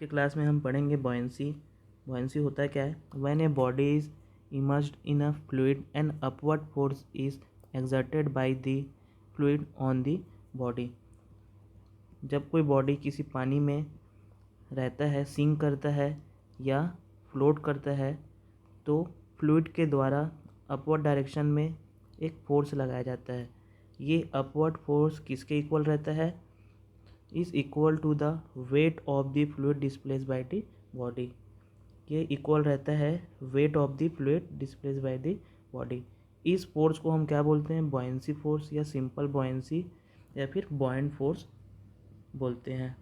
के क्लास में हम पढ़ेंगे बॉयंसी। बॉयंसी होता है क्या है? When a body is immersed in a fluid and upward force is exerted by the fluid on the body. जब कोई बॉडी किसी पानी में रहता है, सिंक करता है या फ्लोट करता है, तो फ्लूइड के द्वारा अपवर्ड डायरेक्शन में एक फोर्स लगाया जाता है। ये अपवर्ड फोर्स किसके इक्वल रहता है? Is equal to the weight of the fluid displace by the body. ये इक्वल रहता है weight of the fluid displace by the body. इस फोर्स को हम क्या बोलते हैं? बॉयंसी फोर्स या सिंपल बॉयंसी या फिर बॉयंट फोर्स बोलते हैं।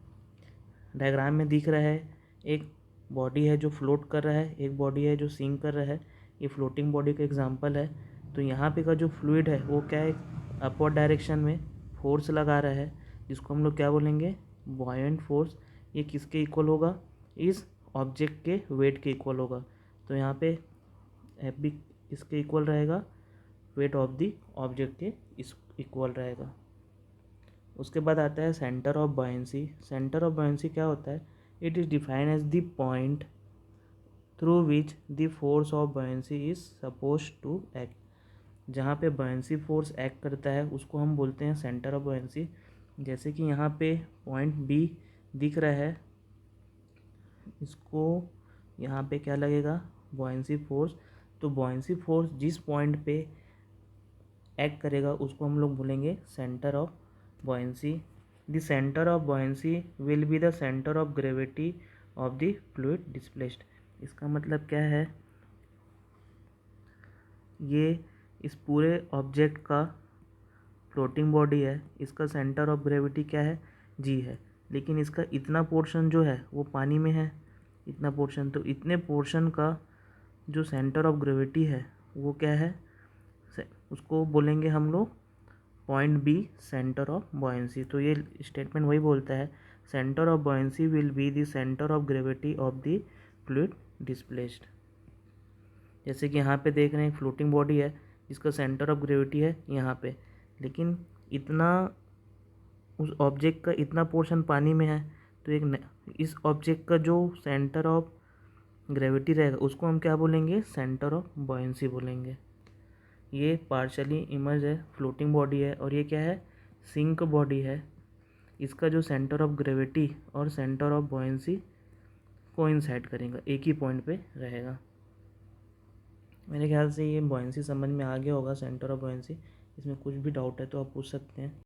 डायग्राम में दिख रहा है एक बॉडी है जो फ्लोट कर रहा है, एक बॉडी है जो सिंक कर रहा है। ये फ्लोटिंग बॉडी का एग्जांपल है। तो यहाँ पे का जो फ्लूइड है वो क्या है? अपवर्ड डायरेक्शन में फोर्स लगा रहा है, जिसको हम लोग क्या बोलेंगे? Buoyant force. ये किसके इक्वल होगा? इस ऑब्जेक्ट के वेट के इक्वल होगा। तो यहाँ पे एफ भी इसके इक्वल रहेगा, वेट ऑफ द ऑब्जेक्ट के इस इक्वल रहेगा। उसके बाद आता है centre of buoyancy. Centre of buoyancy क्या होता है? It is defined as the point through which the force of buoyancy is suppose to act. जहाँ पे बॉयंसी फोर्स एक्ट करता है उसको हम बोलते हैं सेंटर ऑफ बॉयंसी। जैसे कि यहाँ पे पॉइंट बी दिख रहा है, इसको यहाँ पे क्या लगेगा? Buoyancy force. तो बॉयंसी फोर्स जिस पॉइंट पे एक्ट करेगा उसको हम लोग बोलेंगे centre of buoyancy. The centre of buoyancy will be the centre of gravity of the fluid displaced. इसका मतलब क्या है? ये इस पूरे ऑब्जेक्ट का फ्लोटिंग बॉडी है, इसका सेंटर ऑफ ग्रेविटी क्या है? जी है। लेकिन इसका इतना पोर्शन जो है वो पानी में है, इतना पोर्शन। तो इतने पोर्शन का जो सेंटर ऑफ ग्रेविटी है वो क्या है? उसको बोलेंगे हम लोग point B centre of buoyancy. तो ये स्टेटमेंट वही बोलता है, centre of buoyancy will be the centre of gravity of the fluid displaced. जैसे कि यहाँ पे देख रहे हैं एक फ्लोटिंग बॉडी है जिसका सेंटर ऑफ ग्रेविटी है यहाँ पे, लेकिन इतना उस ऑब्जेक्ट का इतना पोर्शन पानी में है। तो इस ऑब्जेक्ट का जो सेंटर ऑफ ग्रेविटी रहेगा उसको हम क्या बोलेंगे? सेंटर ऑफ बॉयंसी बोलेंगे। ये पार्शली इमर्ज है, फ्लोटिंग बॉडी है, और ये क्या है? सिंक बॉडी है। इसका जो सेंटर ऑफ ग्रेविटी और सेंटर ऑफ बॉयंसी कोइंसाइड करेगा, एक ही पॉइंट पे रहेगा। मेरे ख्याल से ये बॉयंसी समझ में आ गया होगा, सेंटर ऑफ बॉयंसी। इसमें कुछ भी डाउट है तो आप पूछ सकते हैं।